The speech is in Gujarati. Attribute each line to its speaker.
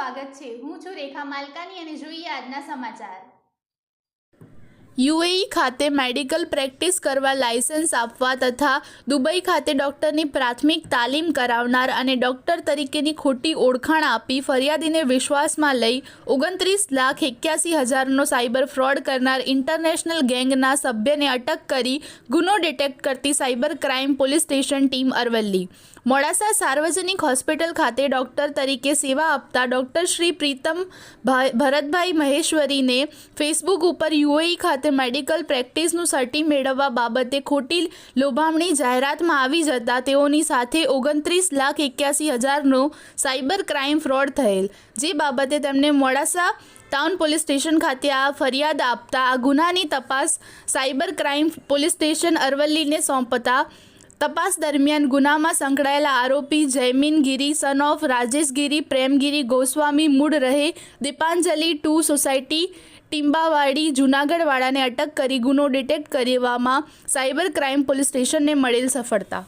Speaker 1: સ્વાગત છે। હું છું રેખા માલકાની અને જોઈએ આજના સમાચાર।
Speaker 2: યુએઈ ખાતે મેડિકલ પ્રેક્ટિસ કરવા લાયસન્સ આપવા તથા દુબઈ ખાતે ડોક્ટરની પ્રાથમિક તાલીમ કરાવનાર અને ડોક્ટર તરીકેની ખોટી ઓળખાણ આપી ફરિયાદીને વિશ્વાસમાં લઈ 29,81,000નો સાયબર ફ્રોડ કરનાર ઇન્ટરનેશનલ ગેંગના સભ્યને અટક કરી ગુનો ડિટેક્ટ કરતી cyber crime police station team Aravalli. Modasa સાર્વજનિક હોસ્પિટલ ખાતે ડોક્ટર તરીકે સેવા આપતા ડોક્ટર શ્રી પ્રીતમ ભરતભાઈ મહેશ્વરીને ફેસબુક ઉપર યુએઈ ખાતે મેડિકલ પ્રેક્ટિસનું સર્ટી મેળવવા બાબતે ખોટી લોભામણી જાહેરાતમાં આવી જતા તેઓની સાથે 29,81,000નો સાયબર ક્રાઇમ ફ્રોડ થયેલ, જે બાબતે તેમને મોડાસા ટાઉન પોલીસ સ્ટેશન ખાતે આ ફરિયાદ આપતા આ ગુનાની તપાસ સાયબર ક્રાઇમ પોલીસ સ્ટેશન અરવલ્લીને સોંપતા તપાસ દરમિયાન ગુનામાં સંકળાયેલા આરોપી જયમીન ગીરી સન ઓફ રાજેશ ગીરી પ્રેમગીરી ગોસ્વામી મૂળ રહે દીપાંજલિ 2 સોસાયટી ટીમ્બાવાડી જૂનાગઢવાળાને અટક કરી ગુનો ડિટેક્ટ કરવામાં સાયબર ક્રાઇમ પોલીસ સ્ટેશનને મળેલ સફળતા।